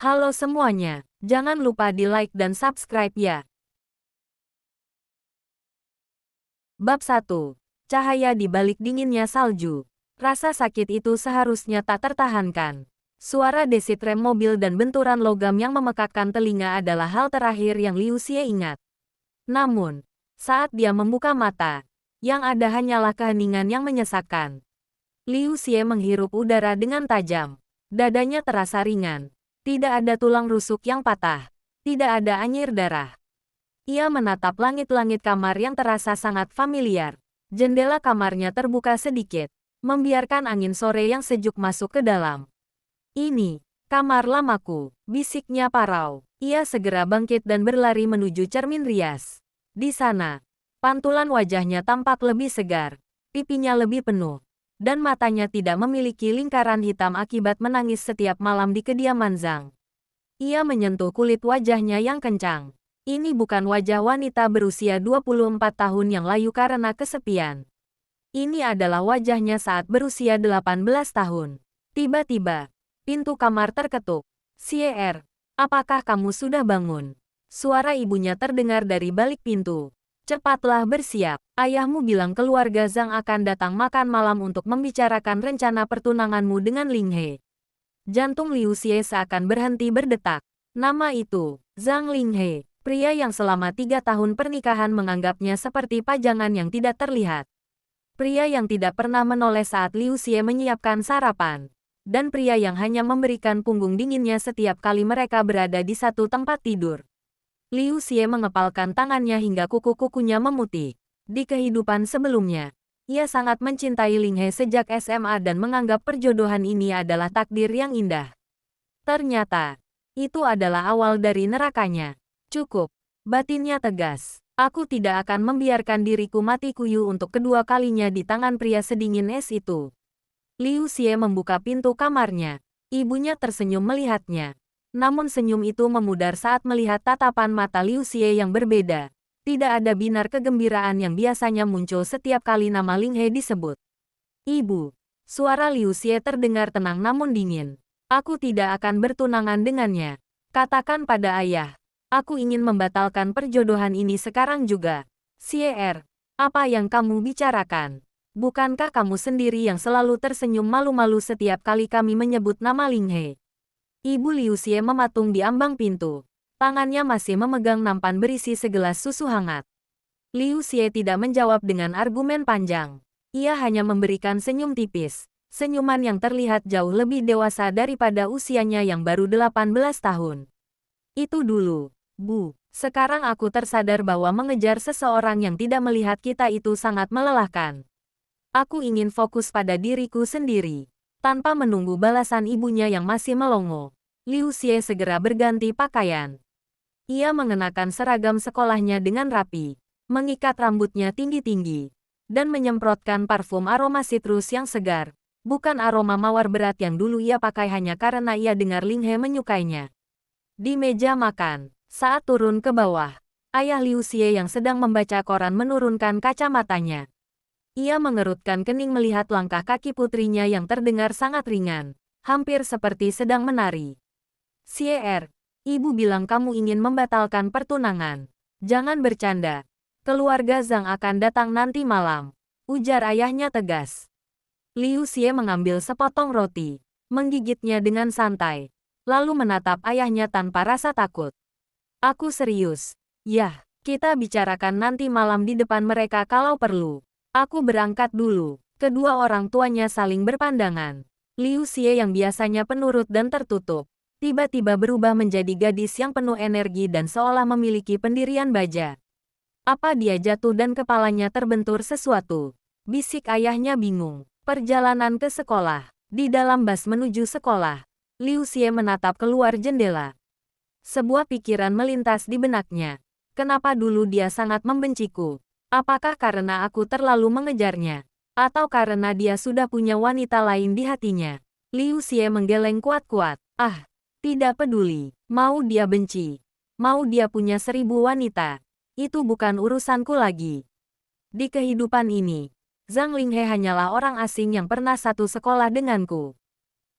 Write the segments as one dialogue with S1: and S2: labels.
S1: Halo semuanya, jangan lupa di like dan subscribe ya. Bab 1. Cahaya di balik dinginnya salju. Rasa sakit itu seharusnya tak tertahankan. Suara desit rem mobil dan benturan logam yang memekakkan telinga adalah hal terakhir yang Liu Xie ingat. Namun, saat dia membuka mata, yang ada hanyalah keheningan yang menyesakkan. Liu Xie menghirup udara dengan tajam. Dadanya terasa ringan. Tidak ada tulang rusuk yang patah. Tidak ada anyir darah. Ia menatap langit-langit kamar yang terasa sangat familiar. Jendela kamarnya terbuka sedikit, membiarkan angin sore yang sejuk masuk ke dalam. Ini, kamar lamaku, bisiknya Parau. Ia segera bangkit dan berlari menuju cermin rias. Di sana, pantulan wajahnya tampak lebih segar, pipinya lebih penuh, dan matanya tidak memiliki lingkaran hitam akibat menangis setiap malam di kediaman Zhang. Ia menyentuh kulit wajahnya yang kencang. Ini bukan wajah wanita berusia 24 tahun yang layu karena kesepian. Ini adalah wajahnya saat berusia 18 tahun. Tiba-tiba, pintu kamar terketuk. "Sier, apakah kamu sudah bangun?" Suara ibunya terdengar dari balik pintu. "Cepatlah bersiap. Ayahmu bilang keluarga Zhang akan datang makan malam untuk membicarakan rencana pertunanganmu dengan Ling He." Jantung Liu Xie seakan berhenti berdetak. Nama itu, Zhang Ling He, pria yang selama 3 tahun pernikahan menganggapnya seperti pajangan yang tidak terlihat. Pria yang tidak pernah menoleh saat Liu Xie menyiapkan sarapan. Dan pria yang hanya memberikan punggung dinginnya setiap kali mereka berada di satu tempat tidur. Liu Xie mengepalkan tangannya hingga kuku-kukunya memutih. Di kehidupan sebelumnya, ia sangat mencintai Ling He sejak SMA dan menganggap perjodohan ini adalah takdir yang indah. Ternyata, itu adalah awal dari nerakanya. "Cukup," batinnya tegas. "Aku tidak akan membiarkan diriku mati kuyu untuk kedua kalinya di tangan pria sedingin es itu." Liu Xie membuka pintu kamarnya. Ibunya tersenyum melihatnya. Namun senyum itu memudar saat melihat tatapan mata Liu Xie yang berbeda. Tidak ada binar kegembiraan yang biasanya muncul setiap kali nama Ling He disebut. "Ibu." Suara Liu Xie terdengar tenang namun dingin. "Aku tidak akan bertunangan dengannya. Katakan pada ayah. Aku ingin membatalkan perjodohan ini sekarang juga." "Sier, apa yang kamu bicarakan? Bukankah kamu sendiri yang selalu tersenyum malu-malu setiap kali kami menyebut nama Ling He?" Ibu Liu Xie mematung di ambang pintu. Tangannya masih memegang nampan berisi segelas susu hangat. Liu Xie tidak menjawab dengan argumen panjang. Ia hanya memberikan senyum tipis. Senyuman yang terlihat jauh lebih dewasa daripada usianya yang baru 18 tahun. "Itu dulu, Bu. Sekarang aku tersadar bahwa mengejar seseorang yang tidak melihat kita itu sangat melelahkan. Aku ingin fokus pada diriku sendiri." Tanpa menunggu balasan ibunya yang masih melongo, Liu Xie segera berganti pakaian. Ia mengenakan seragam sekolahnya dengan rapi, mengikat rambutnya tinggi-tinggi, dan menyemprotkan parfum aroma sitrus yang segar, bukan aroma mawar berat yang dulu ia pakai hanya karena ia dengar Ling He menyukainya. Di meja makan, saat turun ke bawah, ayah Liu Xie yang sedang membaca koran menurunkan kacamatanya. Ia mengerutkan kening melihat langkah kaki putrinya yang terdengar sangat ringan, hampir seperti sedang menari. "Sier, Ibu bilang kamu ingin membatalkan pertunangan. Jangan bercanda. Keluarga Zhang akan datang nanti malam," ujar ayahnya tegas. Liu Xie mengambil sepotong roti, menggigitnya dengan santai, lalu menatap ayahnya tanpa rasa takut. "Aku serius. Yah, kita bicarakan nanti malam di depan mereka kalau perlu. Aku berangkat dulu." Kedua orang tuanya saling berpandangan. Liu Xie yang biasanya penurut dan tertutup, tiba-tiba berubah menjadi gadis yang penuh energi dan seolah memiliki pendirian baja. Apa dia jatuh dan kepalanya terbentur sesuatu? Bisik ayahnya bingung. Perjalanan ke sekolah. Di dalam bus menuju sekolah, Liu Xie menatap keluar jendela. Sebuah pikiran melintas di benaknya. Kenapa dulu dia sangat membenciku? Apakah karena aku terlalu mengejarnya? Atau karena dia sudah punya wanita lain di hatinya? Liu Xie menggeleng kuat-kuat. Ah! Tidak peduli, mau dia benci, mau dia punya 1000 wanita, itu bukan urusanku lagi. Di kehidupan ini, Zhang Ling He hanyalah orang asing yang pernah satu sekolah denganku.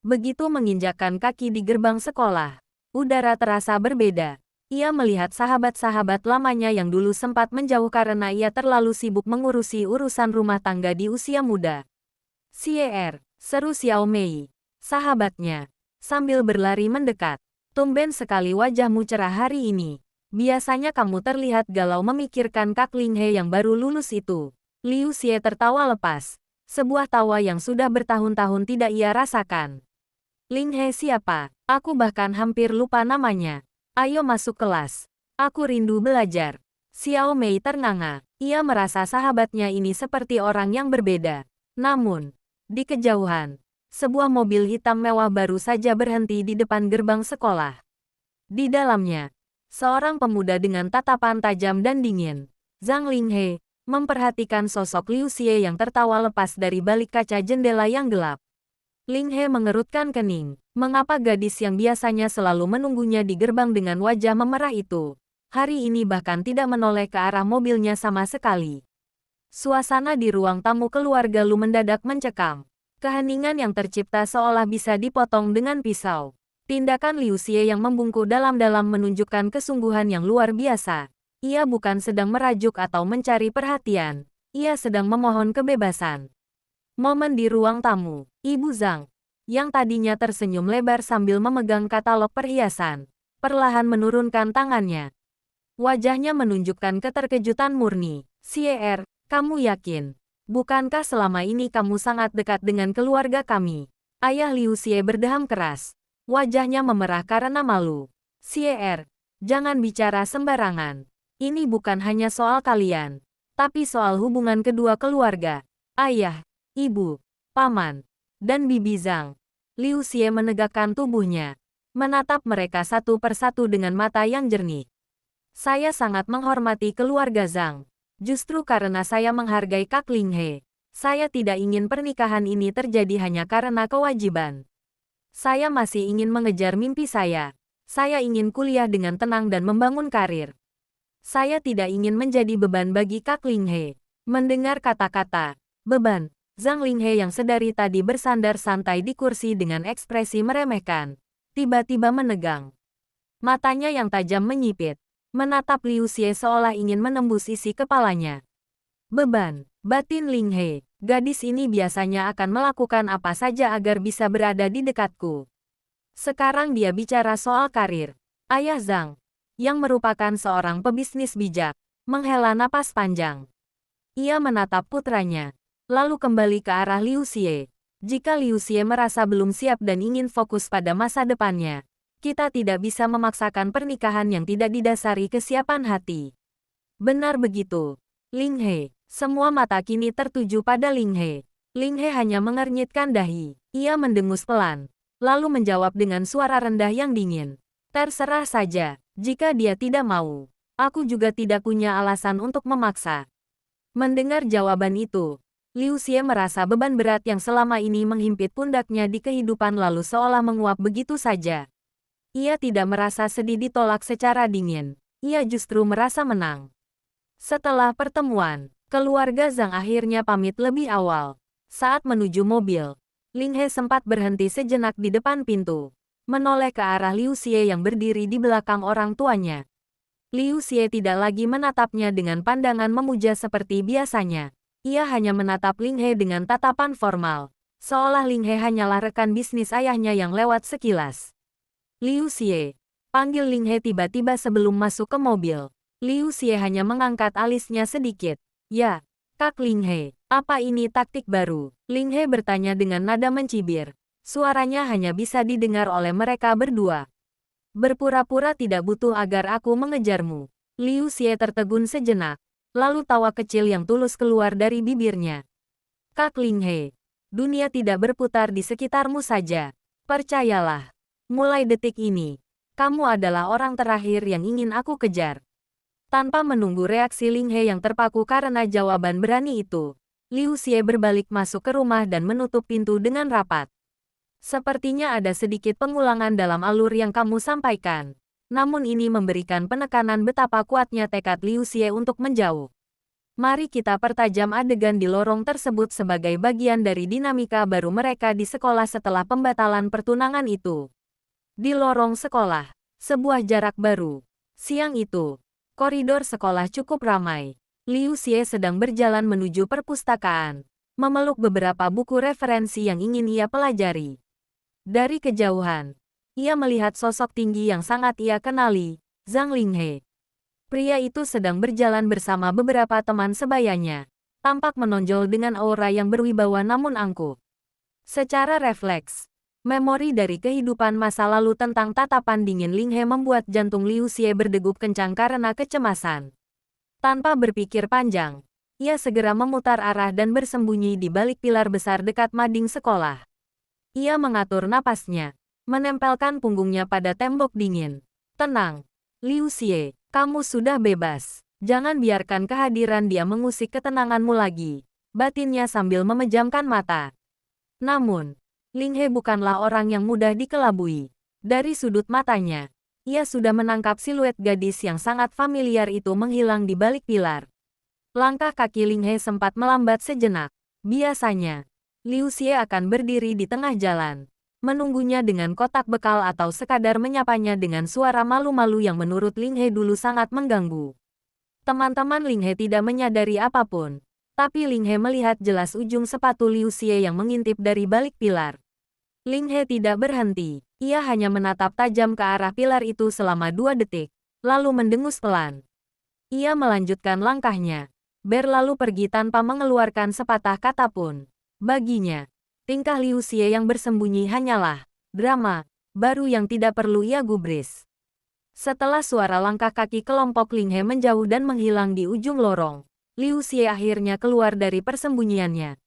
S1: Begitu menginjakkan kaki di gerbang sekolah, Udara terasa berbeda. Ia melihat sahabat-sahabat lamanya yang dulu sempat menjauh karena ia terlalu sibuk mengurusi urusan rumah tangga di usia muda. "Xier," seru Xiao Mei, sahabatnya, sambil berlari mendekat. "Tumben sekali wajahmu cerah hari ini. Biasanya kamu terlihat galau memikirkan Kak Linghe yang baru lulus itu." Liu Xie tertawa lepas. Sebuah tawa yang sudah bertahun-tahun tidak ia rasakan. "Linghe siapa? Aku bahkan hampir lupa namanya. Ayo masuk kelas. Aku rindu belajar." Xiao Mei ternganga. Ia merasa sahabatnya ini seperti orang yang berbeda. Namun, di kejauhan, sebuah mobil hitam mewah baru saja berhenti di depan gerbang sekolah. Di dalamnya, seorang pemuda dengan tatapan tajam dan dingin, Zhang Linghe, memperhatikan sosok Liu Xie yang tertawa lepas dari balik kaca jendela yang gelap. Linghe mengerutkan kening. Mengapa gadis yang biasanya selalu menunggunya di gerbang dengan wajah memerah itu, hari ini bahkan tidak menoleh ke arah mobilnya sama sekali? Suasana di ruang tamu keluarga Lu mendadak mencekam. Keheningan yang tercipta seolah bisa dipotong dengan pisau. Tindakan Liu Xie yang membungkuk dalam-dalam menunjukkan kesungguhan yang luar biasa. Ia bukan sedang merajuk atau mencari perhatian. Ia sedang memohon kebebasan. Momen di ruang tamu, Ibu Zhang, yang tadinya tersenyum lebar sambil memegang katalog perhiasan, perlahan menurunkan tangannya. Wajahnya menunjukkan keterkejutan murni. "Xier, kamu yakin? Bukankah selama ini kamu sangat dekat dengan keluarga kami?" Ayah Liu Xie berdeham keras. Wajahnya memerah karena malu. "Xier, jangan bicara sembarangan. Ini bukan hanya soal kalian, tapi soal hubungan kedua keluarga. Ayah, Ibu, Paman, dan Bibi Zhang." Liu Xie menegakkan tubuhnya, menatap mereka satu persatu dengan mata yang jernih. "Saya sangat menghormati keluarga Zhang. Justru karena saya menghargai Kak Linghe, saya tidak ingin pernikahan ini terjadi hanya karena kewajiban. Saya masih ingin mengejar mimpi saya. Saya ingin kuliah dengan tenang dan membangun karir. Saya tidak ingin menjadi beban bagi Kak Linghe." Mendengar kata-kata beban, Zhang Linghe yang sedari tadi bersandar santai di kursi dengan ekspresi meremehkan, tiba-tiba menegang. Matanya yang tajam menyipit, menatap Liu Xie seolah ingin menembus isi kepalanya. "Beban," batin Linghe, "gadis ini biasanya akan melakukan apa saja agar bisa berada di dekatku. Sekarang dia bicara soal karir." Ayah Zhang, yang merupakan seorang pebisnis bijak, menghela napas panjang. Ia menatap putranya, lalu kembali ke arah Liu Xie. "Jika Liu Xie merasa belum siap dan ingin fokus pada masa depannya, kita tidak bisa memaksakan pernikahan yang tidak didasari kesiapan hati." "Benar begitu, Linghe." Semua mata kini tertuju pada Linghe. Linghe hanya mengernyitkan dahi. Ia mendengus pelan, lalu menjawab dengan suara rendah yang dingin. "Terserah saja, jika dia tidak mau. Aku juga tidak punya alasan untuk memaksa." Mendengar jawaban itu, Liu Xie merasa beban berat yang selama ini menghimpit pundaknya di kehidupan lalu seolah menguap begitu saja. Ia tidak merasa sedih ditolak secara dingin. Ia justru merasa menang. Setelah pertemuan, keluarga Zhang akhirnya pamit lebih awal. Saat menuju mobil, Linghe sempat berhenti sejenak di depan pintu, menoleh ke arah Liu Xie yang berdiri di belakang orang tuanya. Liu Xie tidak lagi menatapnya dengan pandangan memuja seperti biasanya. Ia hanya menatap Linghe dengan tatapan formal, seolah Linghe hanyalah rekan bisnis ayahnya yang lewat sekilas. "Liu Xie," panggil Linghe tiba-tiba sebelum masuk ke mobil. Liu Xie hanya mengangkat alisnya sedikit. "Ya, Kak Linghe, apa ini taktik baru?" Linghe bertanya dengan nada mencibir. Suaranya hanya bisa didengar oleh mereka berdua. "Berpura-pura tidak butuh agar aku mengejarmu." Liu Xie tertegun sejenak. Lalu tawa kecil yang tulus keluar dari bibirnya. "Kak Linghe, dunia tidak berputar di sekitarmu saja. Percayalah, mulai detik ini, kamu adalah orang terakhir yang ingin aku kejar." Tanpa menunggu reaksi Linghe yang terpaku karena jawaban berani itu, Liu Xie berbalik masuk ke rumah dan menutup pintu dengan rapat. "Sepertinya ada sedikit pengulangan dalam alur yang kamu sampaikan. Namun ini memberikan penekanan betapa kuatnya tekad Liu Xie untuk menjauh. Mari kita pertajam adegan di lorong tersebut sebagai bagian dari dinamika baru mereka di sekolah setelah pembatalan pertunangan itu." Di lorong sekolah, Sebuah jarak baru. Siang itu, koridor sekolah cukup ramai. Liu Xie sedang berjalan menuju perpustakaan, memeluk beberapa buku referensi yang ingin ia pelajari. Dari kejauhan, ia melihat sosok tinggi yang sangat ia kenali, Zhang Linghe. Pria itu sedang berjalan bersama beberapa teman sebayanya, tampak menonjol dengan aura yang berwibawa namun angkuh. Secara refleks, memori dari kehidupan masa lalu tentang tatapan dingin Linghe membuat jantung Liu Xie berdegup kencang karena kecemasan. Tanpa berpikir panjang, ia segera memutar arah dan bersembunyi di balik pilar besar dekat mading sekolah. Ia mengatur napasnya, menempelkan punggungnya pada tembok dingin. Tenang, Liu Xie, kamu sudah bebas. Jangan biarkan kehadiran dia mengusik ketenanganmu lagi, batinnya sambil memejamkan mata. Namun, Linghe bukanlah orang yang mudah dikelabui. Dari sudut matanya, ia sudah menangkap siluet gadis yang sangat familiar itu menghilang di balik pilar. Langkah kaki Linghe sempat melambat sejenak. Biasanya, Liu Xie akan berdiri di tengah jalan, menunggunya dengan kotak bekal atau sekadar menyapanya dengan suara malu-malu yang menurut Linghe dulu sangat mengganggu. Teman-teman Linghe tidak menyadari apapun, tapi Linghe melihat jelas ujung sepatu Liu Xie yang mengintip dari balik pilar. Linghe tidak berhenti, ia hanya menatap tajam ke arah pilar itu selama 2 detik, lalu mendengus pelan. Ia melanjutkan langkahnya, berlalu pergi tanpa mengeluarkan sepatah kata pun. Baginya, tingkah Liu Xie yang bersembunyi hanyalah drama baru yang tidak perlu ia gubris. Setelah suara langkah kaki kelompok Linghe menjauh dan menghilang di ujung lorong, Liu Xie akhirnya keluar dari persembunyiannya.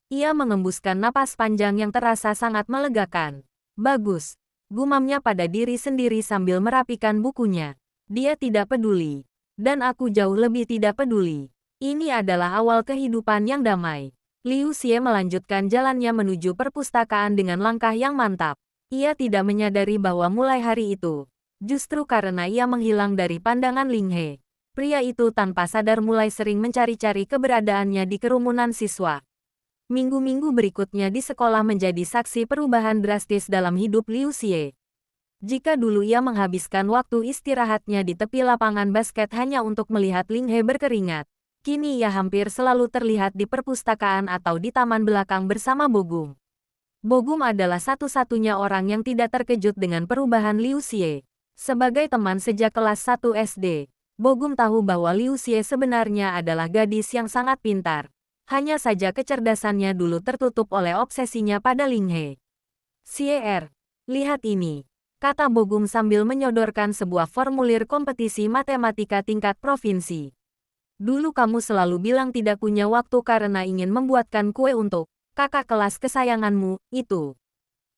S1: Ia mengembuskan napas panjang yang terasa sangat melegakan. Bagus, gumamnya pada diri sendiri sambil merapikan bukunya. Dia tidak peduli. Dan aku jauh lebih tidak peduli. Ini adalah awal kehidupan yang damai. Liu Xie melanjutkan jalannya menuju perpustakaan dengan langkah yang mantap. Ia tidak menyadari bahwa mulai hari itu, justru karena ia menghilang dari pandangan Linghe, pria itu tanpa sadar mulai sering mencari-cari keberadaannya di kerumunan siswa. Minggu-minggu berikutnya di sekolah menjadi saksi perubahan drastis dalam hidup Liu Xie. Jika dulu ia menghabiskan waktu istirahatnya di tepi lapangan basket hanya untuk melihat Linghe berkeringat, kini ia hampir selalu terlihat di perpustakaan atau di taman belakang bersama Bogum. Bogum adalah satu-satunya orang yang tidak terkejut dengan perubahan Liu Xie. Sebagai teman sejak kelas 1 SD, Bogum tahu bahwa Liu Xie sebenarnya adalah gadis yang sangat pintar. Hanya saja kecerdasannya dulu tertutup oleh obsesinya pada Linghe. "Xie, lihat ini," kata Bogum sambil menyodorkan sebuah formulir kompetisi matematika tingkat provinsi. "Dulu kamu selalu bilang tidak punya waktu karena ingin membuatkan kue untuk kakak kelas kesayanganmu, itu.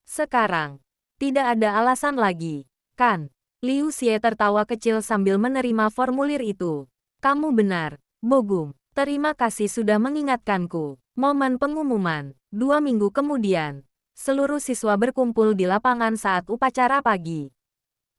S1: Sekarang, tidak ada alasan lagi, kan?" Liu Xie tertawa kecil sambil menerima formulir itu. "Kamu benar, Bogum. Terima kasih sudah mengingatkanku." Momen pengumuman. 2 minggu kemudian, seluruh siswa berkumpul di lapangan saat upacara pagi.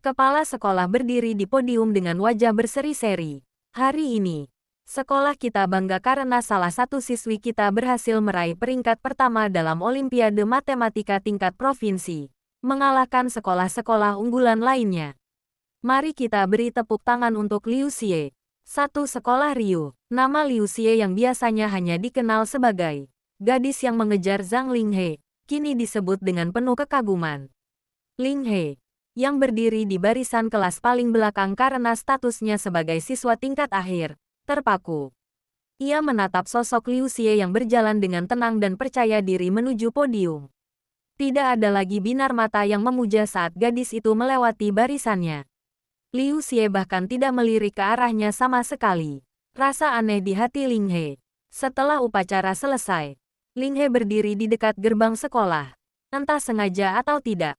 S1: Kepala sekolah berdiri di podium dengan wajah berseri-seri. "Hari ini, sekolah kita bangga karena salah satu siswi kita berhasil meraih peringkat pertama dalam Olimpiade Matematika tingkat provinsi, mengalahkan sekolah-sekolah unggulan lainnya. Mari kita beri tepuk tangan untuk Liu Xie." Satu sekolah riuh. Nama Liu Xie yang biasanya hanya dikenal sebagai gadis yang mengejar Zhang Linghe, kini disebut dengan penuh kekaguman. Linghe, yang berdiri di barisan kelas paling belakang karena statusnya sebagai siswa tingkat akhir, terpaku. Ia menatap sosok Liu Xie yang berjalan dengan tenang dan percaya diri menuju podium. Tidak ada lagi binar mata yang memuja saat gadis itu melewati barisannya. Liu Xie bahkan tidak melirik ke arahnya sama sekali. Rasa aneh di hati Linghe. Setelah upacara selesai, Linghe berdiri di dekat gerbang sekolah. Entah sengaja atau tidak,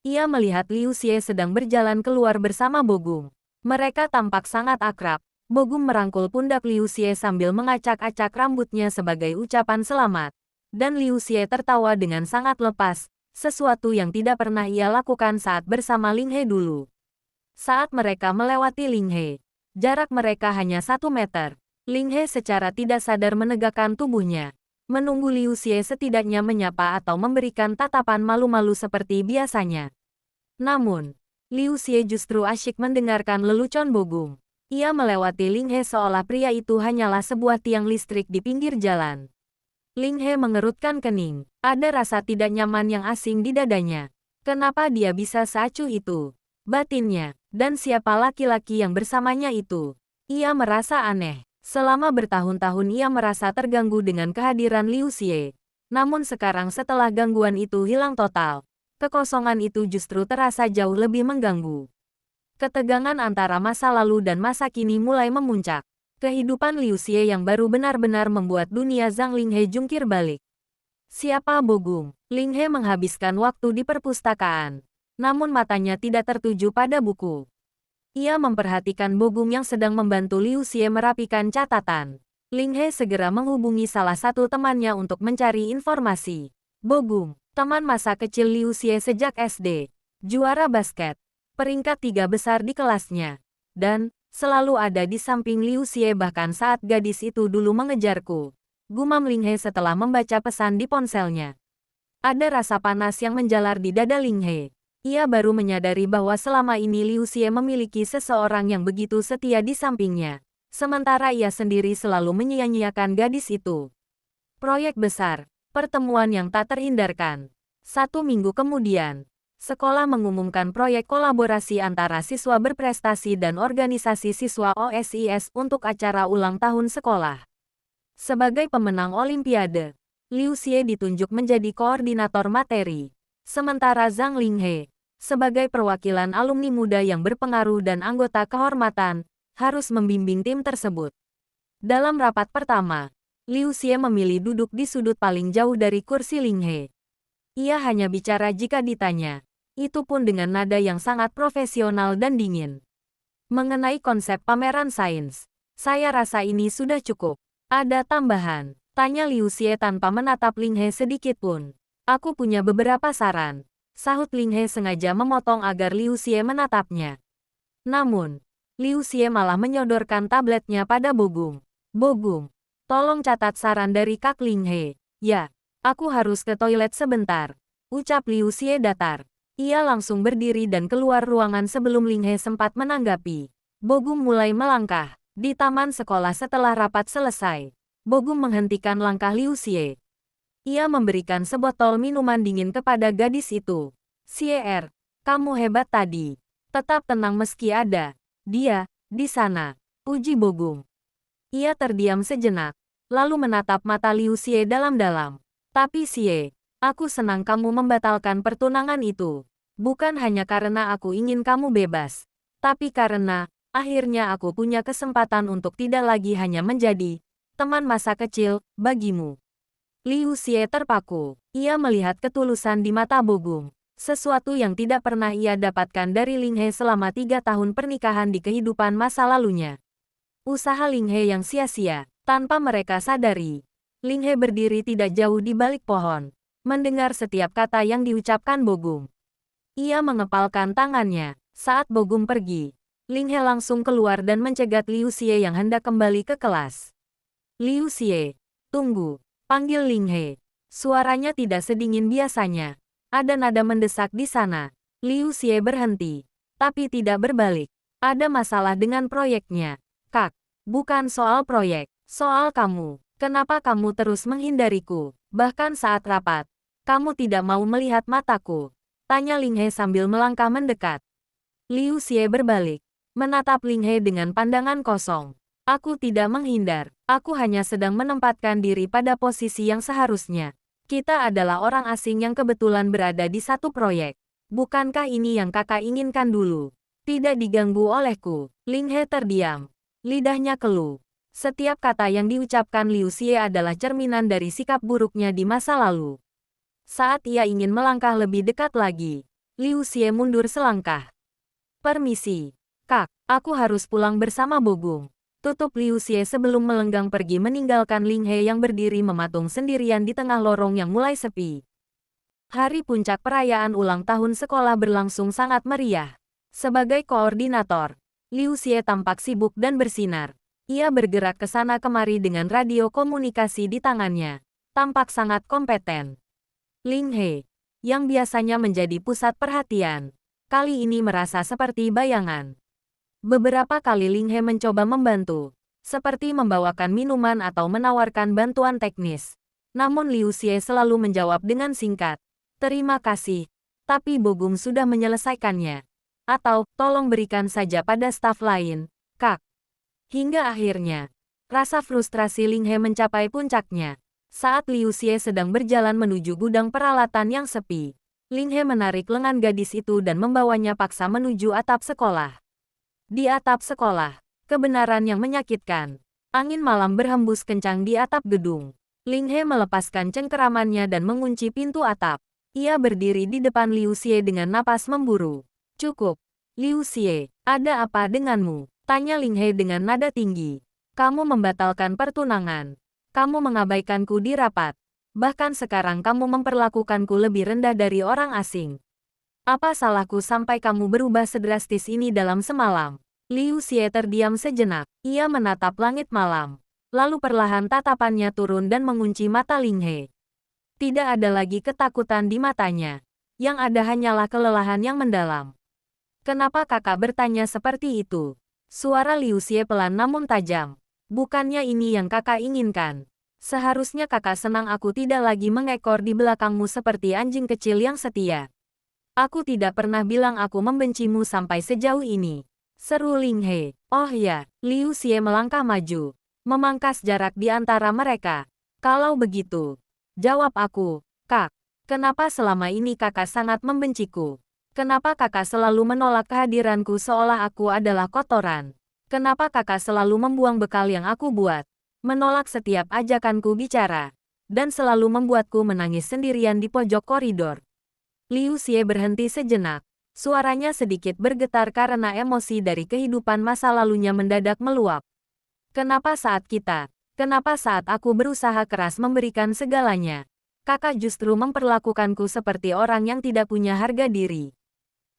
S1: ia melihat Liu Xie sedang berjalan keluar bersama Bogum. Mereka tampak sangat akrab. Bogum merangkul pundak Liu Xie sambil mengacak-acak rambutnya sebagai ucapan selamat. Dan Liu Xie tertawa dengan sangat lepas, sesuatu yang tidak pernah ia lakukan saat bersama Linghe dulu. Saat mereka melewati Linghe, jarak mereka hanya 1 meter. Linghe secara tidak sadar menegakkan tubuhnya, menunggu Liu Xie setidaknya menyapa atau memberikan tatapan malu-malu seperti biasanya. Namun, Liu Xie justru asyik mendengarkan lelucon Bogum. Ia melewati Ling He seolah pria itu hanyalah sebuah tiang listrik di pinggir jalan. Ling He mengerutkan kening. Ada rasa tidak nyaman yang asing di dadanya. Kenapa dia bisa seacuh itu? Batinnya. Dan siapa laki-laki yang bersamanya itu? Ia merasa aneh. Selama bertahun-tahun ia merasa terganggu dengan kehadiran Liu Xie. Namun sekarang setelah gangguan itu hilang total, kekosongan itu justru terasa jauh lebih mengganggu. Ketegangan antara masa lalu dan masa kini mulai memuncak. Kehidupan Liu Xie yang baru benar-benar membuat dunia Zhang Linghe jungkir balik. Siapa Bogum? Linghe menghabiskan waktu di perpustakaan. Namun matanya tidak tertuju pada buku. Ia memperhatikan Bogum yang sedang membantu Liu Xie merapikan catatan. Linghe segera menghubungi salah satu temannya untuk mencari informasi. Bogum, teman masa kecil Liu Xie sejak SD. Juara basket. Peringkat 3 besar di kelasnya. Dan selalu ada di samping Liu Xie bahkan saat gadis itu dulu mengejarku. Gumam Linghe setelah membaca pesan di ponselnya. Ada rasa panas yang menjalar di dada Linghe. Ia baru menyadari bahwa selama ini Liu Xie memiliki seseorang yang begitu setia di sampingnya. Sementara ia sendiri selalu menyia-nyiakan gadis itu. Proyek besar. Pertemuan yang tak terhindarkan. 1 minggu kemudian. Sekolah mengumumkan proyek kolaborasi antara siswa berprestasi dan organisasi siswa OSIS untuk acara ulang tahun sekolah. Sebagai pemenang Olimpiade, Liu Xie ditunjuk menjadi koordinator materi. Sementara Zhang Linghe, sebagai perwakilan alumni muda yang berpengaruh dan anggota kehormatan, harus membimbing tim tersebut. Dalam rapat pertama, Liu Xie memilih duduk di sudut paling jauh dari kursi Linghe. Ia hanya bicara jika ditanya. Itu pun dengan nada yang sangat profesional dan dingin. Mengenai konsep pameran sains, saya rasa ini sudah cukup. Ada tambahan, tanya Liu Xie tanpa menatap Linghe sedikit pun. Aku punya beberapa saran. Sahut Linghe sengaja memotong agar Liu Xie menatapnya. Namun, Liu Xie malah menyodorkan tabletnya pada Bogum. Bogum, tolong catat saran dari Kak Linghe. Ya, aku harus ke toilet sebentar. Ucap Liu Xie datar. Ia langsung berdiri dan keluar ruangan sebelum Linghe sempat menanggapi. Bogum mulai melangkah. Di taman sekolah setelah rapat selesai, Bogum menghentikan langkah Liu Xie. Ia memberikan sebotol minuman dingin kepada gadis itu. Xie, kamu hebat tadi. Tetap tenang meski ada dia di sana, puji Bogum. Ia terdiam sejenak, lalu menatap mata Liu Xie dalam-dalam. Tapi Xie, aku senang kamu membatalkan pertunangan itu. Bukan hanya karena aku ingin kamu bebas, tapi karena akhirnya aku punya kesempatan untuk tidak lagi hanya menjadi teman masa kecil bagimu. Liu Xie terpaku. Ia melihat ketulusan di mata Bogum, sesuatu yang tidak pernah ia dapatkan dari Linghe selama 3 tahun pernikahan di kehidupan masa lalunya. Usaha Linghe yang sia-sia, tanpa mereka sadari. Linghe berdiri tidak jauh di balik pohon, mendengar setiap kata yang diucapkan Bogum. Ia mengepalkan tangannya. Saat Bogum pergi, Linghe langsung keluar dan mencegat Liu Xie yang hendak kembali ke kelas. Liu Xie, tunggu, panggil Linghe. Suaranya tidak sedingin biasanya. Ada nada mendesak di sana. Liu Xie berhenti, tapi tidak berbalik. Ada masalah dengan proyeknya. Kak, bukan soal proyek, soal kamu. Kenapa kamu terus menghindariku? Bahkan saat rapat, kamu tidak mau melihat mataku. Tanya Linghe sambil melangkah mendekat. Liu Xie berbalik, menatap Linghe dengan pandangan kosong. Aku tidak menghindar, aku hanya sedang menempatkan diri pada posisi yang seharusnya. Kita adalah orang asing yang kebetulan berada di satu proyek. Bukankah ini yang kakak inginkan dulu? Tidak diganggu olehku. Linghe terdiam. Lidahnya keluh. Setiap kata yang diucapkan Liu Xie adalah cerminan dari sikap buruknya di masa lalu. Saat ia ingin melangkah lebih dekat lagi, Liu Xie mundur selangkah. Permisi, Kak, aku harus pulang bersama Bogum. Tutup Liu Xie sebelum melenggang pergi meninggalkan Linghe yang berdiri mematung sendirian di tengah lorong yang mulai sepi. Hari puncak perayaan ulang tahun sekolah berlangsung sangat meriah. Sebagai koordinator, Liu Xie tampak sibuk dan bersinar. Ia bergerak ke sana kemari dengan radio komunikasi di tangannya. Tampak sangat kompeten. Linghe, yang biasanya menjadi pusat perhatian, kali ini merasa seperti bayangan. Beberapa kali Ling He mencoba membantu, seperti membawakan minuman atau menawarkan bantuan teknis. Namun Liu Xie selalu menjawab dengan singkat, "Terima kasih, tapi Bogum sudah menyelesaikannya." Atau, "Tolong berikan saja pada staf lain, Kak." Hingga akhirnya, rasa frustrasi Ling He mencapai puncaknya. Saat Liu Xie sedang berjalan menuju gudang peralatan yang sepi, Ling He menarik lengan gadis itu dan membawanya paksa menuju atap sekolah. Di atap sekolah, kebenaran yang menyakitkan. Angin malam berhembus kencang di atap gedung. Ling He melepaskan cengkeramannya dan mengunci pintu atap. Ia berdiri di depan Liu Xie dengan napas memburu. "Cukup, Liu Xie, ada apa denganmu?" Tanya Ling He dengan nada tinggi. "Kamu membatalkan pertunangan. Kamu mengabaikanku di rapat. Bahkan sekarang kamu memperlakukanku lebih rendah dari orang asing. Apa salahku sampai kamu berubah sedrastis ini dalam semalam?" Liu Xie terdiam sejenak. Ia menatap langit malam. Lalu perlahan tatapannya turun dan mengunci mata Ling He. Tidak ada lagi ketakutan di matanya. Yang ada hanyalah kelelahan yang mendalam. "Kenapa kakak bertanya seperti itu?" Suara Liu Xie pelan namun tajam. "Bukannya ini yang kakak inginkan. Seharusnya kakak senang aku tidak lagi mengekor di belakangmu seperti anjing kecil yang setia." "Aku tidak pernah bilang aku membencimu sampai sejauh ini," seru Ling He. "Oh ya." Liu Xie melangkah maju, memangkas jarak di antara mereka. "Kalau begitu, jawab aku, Kak. Kenapa selama ini kakak sangat membenciku? Kenapa kakak selalu menolak kehadiranku seolah aku adalah kotoran? Kenapa kakak selalu membuang bekal yang aku buat? Menolak setiap ajakanku bicara? Dan selalu membuatku menangis sendirian di pojok koridor?" Liu Xie berhenti sejenak. Suaranya sedikit bergetar karena emosi dari kehidupan masa lalunya mendadak meluap. Kenapa saat aku berusaha keras memberikan segalanya, kakak justru memperlakukanku seperti orang yang tidak punya harga diri?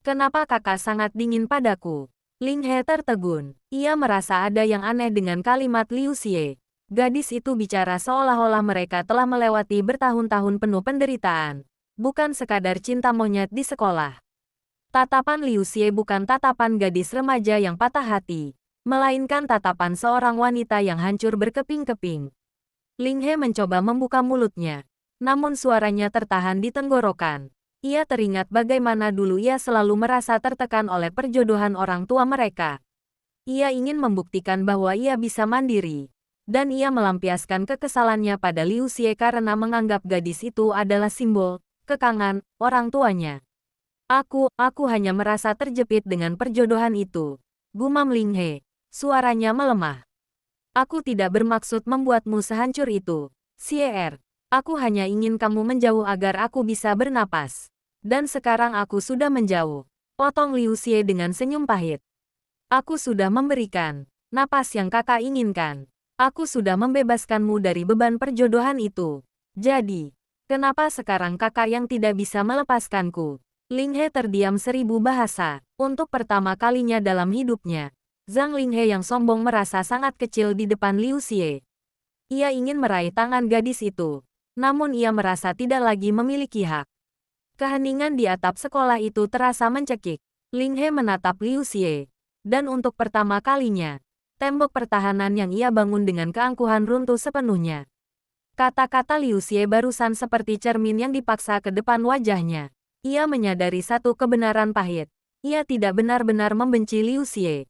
S1: Kenapa kakak sangat dingin padaku?" Ling He tertegun. Ia merasa ada yang aneh dengan kalimat Liu Xie. Gadis itu bicara seolah-olah mereka telah melewati bertahun-tahun penuh penderitaan. Bukan sekadar cinta monyet di sekolah. Tatapan Liu Xie bukan tatapan gadis remaja yang patah hati, melainkan tatapan seorang wanita yang hancur berkeping-keping. Ling He mencoba membuka mulutnya, namun suaranya tertahan di tenggorokan. Ia teringat bagaimana dulu ia selalu merasa tertekan oleh perjodohan orang tua mereka. Ia ingin membuktikan bahwa ia bisa mandiri. Dan ia melampiaskan kekesalannya pada Liu Xie karena menganggap gadis itu adalah simbol kekangan orang tuanya. Aku hanya merasa terjepit dengan perjodohan itu," gumam Ling He. Suaranya melemah. "Aku tidak bermaksud membuatmu sehancur itu, Xie. Aku hanya ingin kamu menjauh agar aku bisa bernapas. Dan sekarang aku sudah menjauh," potong Liu Xie dengan senyum pahit. "Aku sudah memberikan napas yang kakak inginkan. Aku sudah membebaskanmu dari beban perjodohan itu. Jadi, kenapa sekarang kakak yang tidak bisa melepaskanku?" Ling He terdiam 1000 bahasa. Untuk pertama kalinya dalam hidupnya, Zhang Ling He yang sombong merasa sangat kecil di depan Liu Xie. Ia ingin meraih tangan gadis itu, namun ia merasa tidak lagi memiliki hak. Keheningan di atap sekolah itu terasa mencekik. Ling He menatap Liu Xie, dan untuk pertama kalinya, tembok pertahanan yang ia bangun dengan keangkuhan runtuh sepenuhnya. Kata-kata Liu Xie barusan seperti cermin yang dipaksa ke depan wajahnya. Ia menyadari satu kebenaran pahit. Ia tidak benar-benar membenci Liu Xie.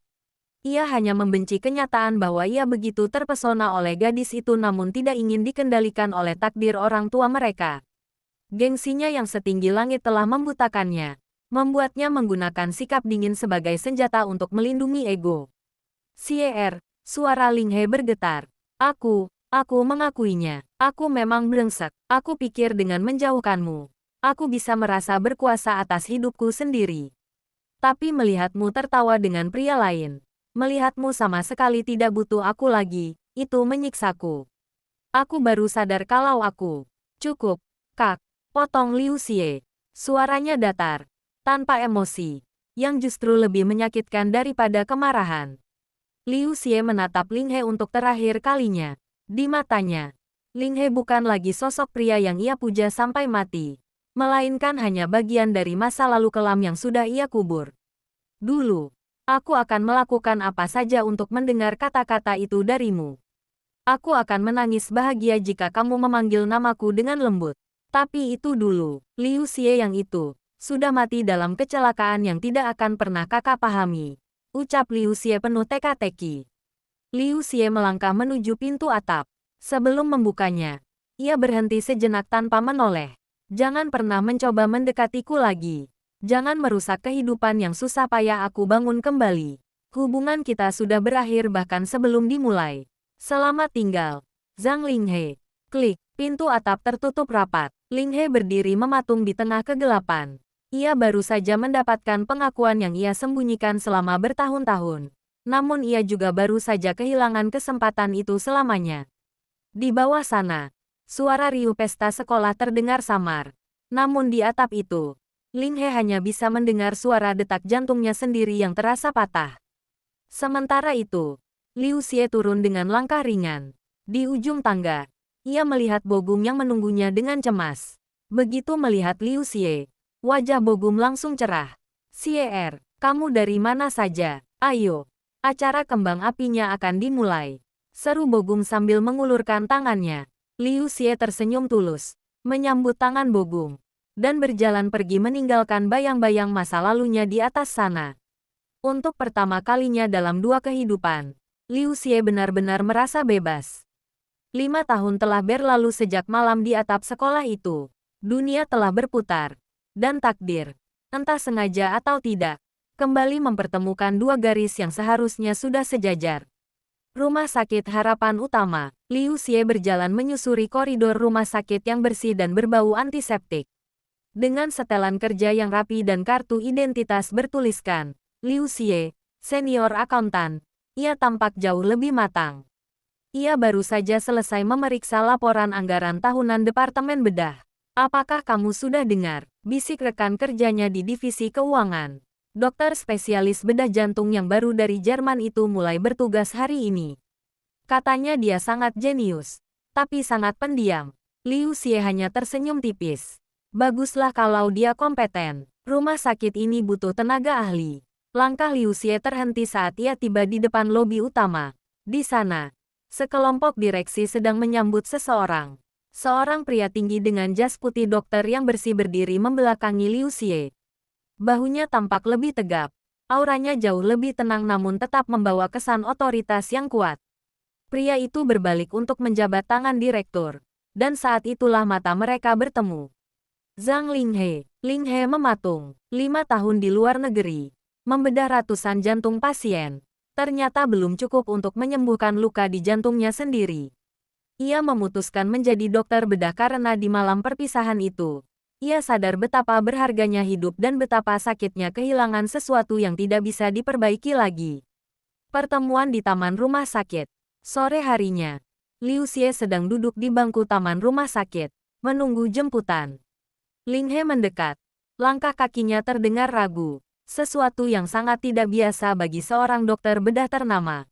S1: Ia hanya membenci kenyataan bahwa ia begitu terpesona oleh gadis itu namun tidak ingin dikendalikan oleh takdir orang tua mereka. Gengsinya yang setinggi langit telah membutakannya, membuatnya menggunakan sikap dingin sebagai senjata untuk melindungi ego. "Xie, suara Ling He bergetar. Aku mengakuinya. Aku memang brengsek. Aku pikir dengan menjauhkanmu, aku bisa merasa berkuasa atas hidupku sendiri. Tapi melihatmu tertawa dengan pria lain, melihatmu sama sekali tidak butuh aku lagi, itu menyiksaku. Aku baru sadar kalau aku..." "Cukup, Kak," potong Liu Xie. Suaranya datar, tanpa emosi, yang justru lebih menyakitkan daripada kemarahan. Liu Xie menatap Ling He untuk terakhir kalinya. Di matanya, Ling He bukan lagi sosok pria yang ia puja sampai mati. melainkan hanya bagian dari masa lalu kelam yang sudah ia kubur. Dulu, aku akan melakukan apa saja untuk mendengar kata-kata itu darimu. Aku akan menangis bahagia jika kamu memanggil namaku dengan lembut. Tapi itu dulu, Liu Xie yang itu, sudah mati dalam kecelakaan yang tidak akan pernah kakak pahami. Ucap Liu Xie penuh teka-teki. Liu Xie melangkah menuju pintu atap. Sebelum membukanya, ia berhenti sejenak tanpa menoleh. Jangan pernah mencoba mendekatiku lagi. Jangan merusak kehidupan yang susah payah aku bangun kembali. Hubungan kita sudah berakhir bahkan sebelum dimulai. Selamat tinggal, Zhang Linghe. Klik, pintu atap tertutup rapat. Linghe berdiri mematung di tengah kegelapan. Ia baru saja mendapatkan pengakuan yang ia sembunyikan selama bertahun-tahun. Namun ia juga baru saja kehilangan kesempatan itu selamanya. Di bawah sana, suara riuh pesta sekolah terdengar samar. Namun di atap itu, Linghe hanya bisa mendengar suara detak jantungnya sendiri yang terasa patah. Sementara itu, Liu Xie turun dengan langkah ringan. Di ujung tangga, ia melihat Bogum yang menunggunya dengan cemas. Begitu melihat Liu Xie, wajah Bogum langsung cerah. "Xie, kamu dari mana saja? Ayo, acara kembang apinya akan dimulai," seru Bogum sambil mengulurkan tangannya. Liu Xie tersenyum tulus, menyambut tangan Bogum, dan berjalan pergi meninggalkan bayang-bayang masa lalunya di atas sana. Untuk pertama kalinya dalam 2 kehidupan, Liu Xie benar-benar merasa bebas. 5 tahun telah berlalu sejak malam di atap sekolah itu. Dunia telah berputar. Dan takdir, entah sengaja atau tidak, kembali mempertemukan 2 garis yang seharusnya sudah sejajar. Rumah Sakit Harapan Utama. Liu Xie berjalan menyusuri koridor rumah sakit yang bersih dan berbau antiseptik. Dengan setelan kerja yang rapi dan kartu identitas bertuliskan, Liu Xie, Senior Akuntan, ia tampak jauh lebih matang. Ia baru saja selesai memeriksa laporan anggaran tahunan Departemen Bedah. "Apakah kamu sudah dengar?" bisik rekan kerjanya di divisi keuangan. Dokter spesialis bedah jantung yang baru dari Jerman itu mulai bertugas hari ini. Katanya dia sangat jenius, tapi sangat pendiam. Liu Xie hanya tersenyum tipis. Baguslah kalau dia kompeten. Rumah sakit ini butuh tenaga ahli. Langkah Liu Xie terhenti saat ia tiba di depan lobi utama. Di sana, sekelompok direksi sedang menyambut seseorang. Seorang pria tinggi dengan jas putih dokter yang bersih berdiri membelakangi Liu Xie. Bahunya tampak lebih tegap. Auranya jauh lebih tenang namun tetap membawa kesan otoritas yang kuat. Pria itu berbalik untuk menjabat tangan direktur. Dan saat itulah mata mereka bertemu. Zhang Linghe. Linghe mematung. 5 tahun di luar negeri. Membedah ratusan jantung pasien. Ternyata belum cukup untuk menyembuhkan luka di jantungnya sendiri. Ia memutuskan menjadi dokter bedah karena di malam perpisahan itu, ia sadar betapa berharganya hidup dan betapa sakitnya kehilangan sesuatu yang tidak bisa diperbaiki lagi. Pertemuan di taman rumah sakit. Sore harinya, Liu Xie sedang duduk di bangku taman rumah sakit, menunggu jemputan. Linghe mendekat. Langkah kakinya terdengar ragu. Sesuatu yang sangat tidak biasa bagi seorang dokter bedah ternama.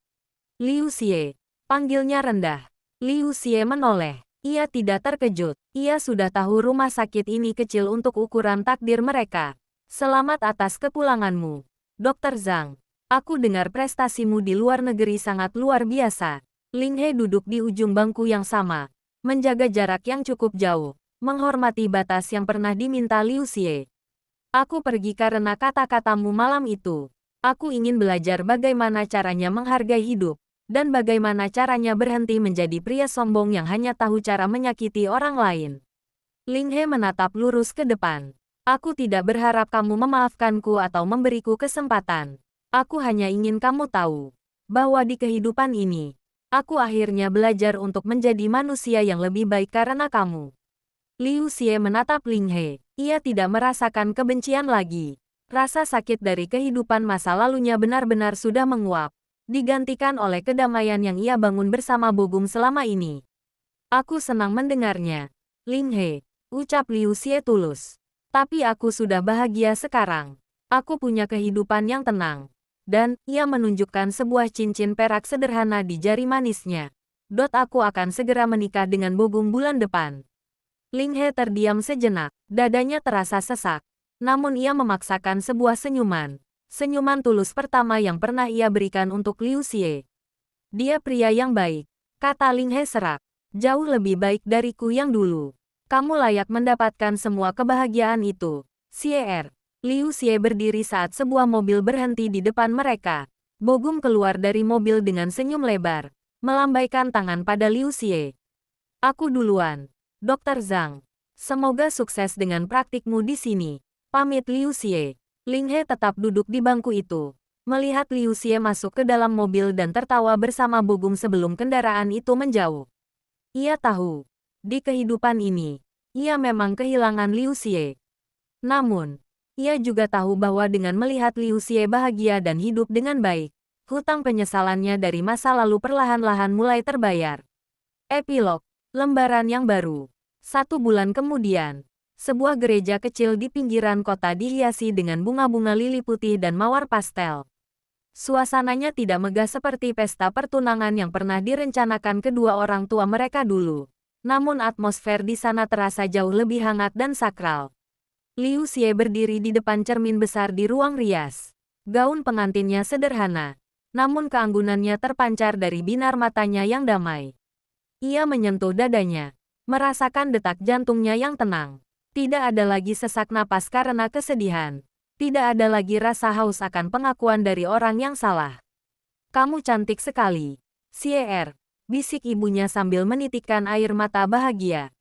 S1: "Liu Xie," panggilnya rendah. Liu Xie menoleh. Ia tidak terkejut. Ia sudah tahu rumah sakit ini kecil untuk ukuran takdir mereka. "Selamat atas kepulanganmu, Dr. Zhang. Aku dengar prestasimu di luar negeri sangat luar biasa." Linghe duduk di ujung bangku yang sama, menjaga jarak yang cukup jauh, menghormati batas yang pernah diminta Liu Xie. "Aku pergi karena kata-katamu malam itu. Aku ingin belajar bagaimana caranya menghargai hidup, dan bagaimana caranya berhenti menjadi pria sombong yang hanya tahu cara menyakiti orang lain." Linghe menatap lurus ke depan. "Aku tidak berharap kamu memaafkanku atau memberiku kesempatan. Aku hanya ingin kamu tahu bahwa di kehidupan ini, aku akhirnya belajar untuk menjadi manusia yang lebih baik karena kamu." Liu Xie menatap Linghe. Ia tidak merasakan kebencian lagi. Rasa sakit dari kehidupan masa lalunya benar-benar sudah menguap, digantikan oleh kedamaian yang ia bangun bersama Bogum selama ini. "Aku senang mendengarnya, Linghe," ucap Liu Xie tulus. "Tapi aku sudah bahagia sekarang. Aku punya kehidupan yang tenang." Dan, ia menunjukkan sebuah cincin perak sederhana di jari manisnya. "Aku akan segera menikah dengan Bogum bulan depan." Ling He terdiam sejenak, dadanya terasa sesak. Namun ia memaksakan sebuah senyuman. Senyuman tulus pertama yang pernah ia berikan untuk Liu Xie. Dia pria yang baik, kata Ling He serak. Jauh lebih baik dariku yang dulu. Kamu layak mendapatkan semua kebahagiaan itu. Xie. Liu Xie berdiri saat sebuah mobil berhenti di depan mereka. Bogum keluar dari mobil dengan senyum lebar, melambaikan tangan pada Liu Xie. Aku duluan. Dr. Zhang. Semoga sukses dengan praktikmu di sini. Pamit Liu Xie. Ling He tetap duduk di bangku itu, melihat Liu Xie masuk ke dalam mobil dan tertawa bersama Bogum sebelum kendaraan itu menjauh. Ia tahu, di kehidupan ini, ia memang kehilangan Liu Xie. Namun, ia juga tahu bahwa dengan melihat Liu Xie bahagia dan hidup dengan baik, hutang penyesalannya dari masa lalu perlahan-lahan mulai terbayar. Epilog, lembaran yang baru. 1 bulan kemudian, sebuah gereja kecil di pinggiran kota dihiasi dengan bunga-bunga lili putih dan mawar pastel. Suasananya tidak megah seperti pesta pertunangan yang pernah direncanakan kedua orang tua mereka dulu. Namun atmosfer di sana terasa jauh lebih hangat dan sakral. Liu Xie berdiri di depan cermin besar di ruang rias. Gaun pengantinnya sederhana, namun keanggunannya terpancar dari binar matanya yang damai. Ia menyentuh dadanya, merasakan detak jantungnya yang tenang. Tidak ada lagi sesak napas karena kesedihan. Tidak ada lagi rasa haus akan pengakuan dari orang yang salah. Kamu cantik sekali, Xie, bisik ibunya sambil menitikkan air mata bahagia.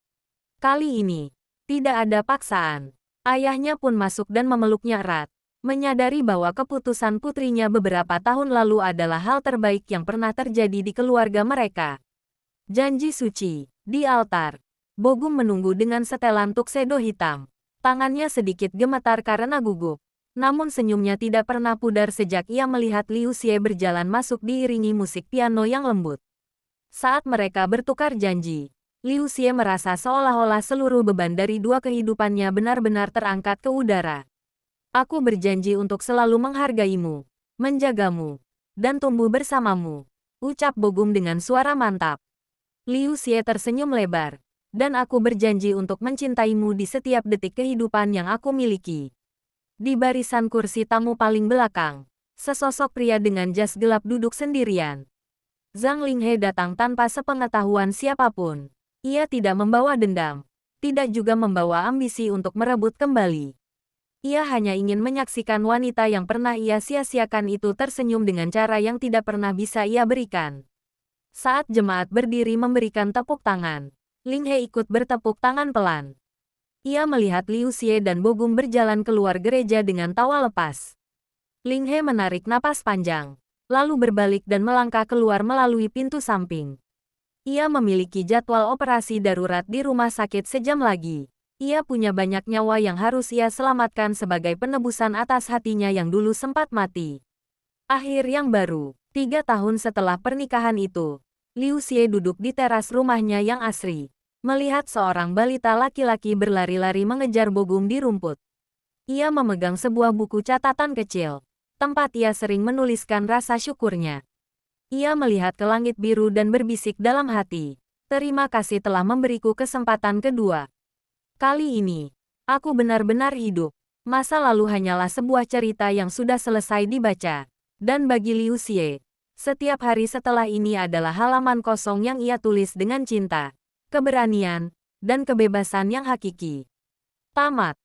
S1: Kali ini, tidak ada paksaan. Ayahnya pun masuk dan memeluknya erat, menyadari bahwa keputusan putrinya beberapa tahun lalu adalah hal terbaik yang pernah terjadi di keluarga mereka. Janji suci, di altar. Bogum menunggu dengan setelan tuxedo hitam. Tangannya sedikit gemetar karena gugup. Namun senyumnya tidak pernah pudar sejak ia melihat Liu Xie berjalan masuk diiringi musik piano yang lembut. Saat mereka bertukar janji, Liu Xie merasa seolah-olah seluruh beban dari dua kehidupannya benar-benar terangkat ke udara. Aku berjanji untuk selalu menghargaimu, menjagamu, dan tumbuh bersamamu, ucap Bogum dengan suara mantap. Liu Xie tersenyum lebar, dan aku berjanji untuk mencintaimu di setiap detik kehidupan yang aku miliki. Di barisan kursi tamu paling belakang, sesosok pria dengan jas gelap duduk sendirian. Zhang Linghe datang tanpa sepengetahuan siapapun. Ia tidak membawa dendam, tidak juga membawa ambisi untuk merebut kembali. Ia hanya ingin menyaksikan wanita yang pernah ia sia-siakan itu tersenyum dengan cara yang tidak pernah bisa ia berikan. Saat jemaat berdiri memberikan tepuk tangan, Ling He ikut bertepuk tangan pelan. Ia melihat Liu Xie dan Bogum berjalan keluar gereja dengan tawa lepas. Ling He menarik napas panjang, lalu berbalik dan melangkah keluar melalui pintu samping. Ia memiliki jadwal operasi darurat di rumah sakit sejam lagi. Ia punya banyak nyawa yang harus ia selamatkan sebagai penebusan atas hatinya yang dulu sempat mati. Akhir yang baru, 3 tahun setelah pernikahan itu, Liu Xie duduk di teras rumahnya yang asri, melihat seorang balita laki-laki berlari-lari mengejar Bogum di rumput. Ia memegang sebuah buku catatan kecil, tempat ia sering menuliskan rasa syukurnya. Ia melihat ke langit biru dan berbisik dalam hati, terima kasih telah memberiku kesempatan kedua. Kali ini, aku benar-benar hidup. Masa lalu hanyalah sebuah cerita yang sudah selesai dibaca. Dan bagi Liu Xie, setiap hari setelah ini adalah halaman kosong yang ia tulis dengan cinta, keberanian, dan kebebasan yang hakiki. Tamat.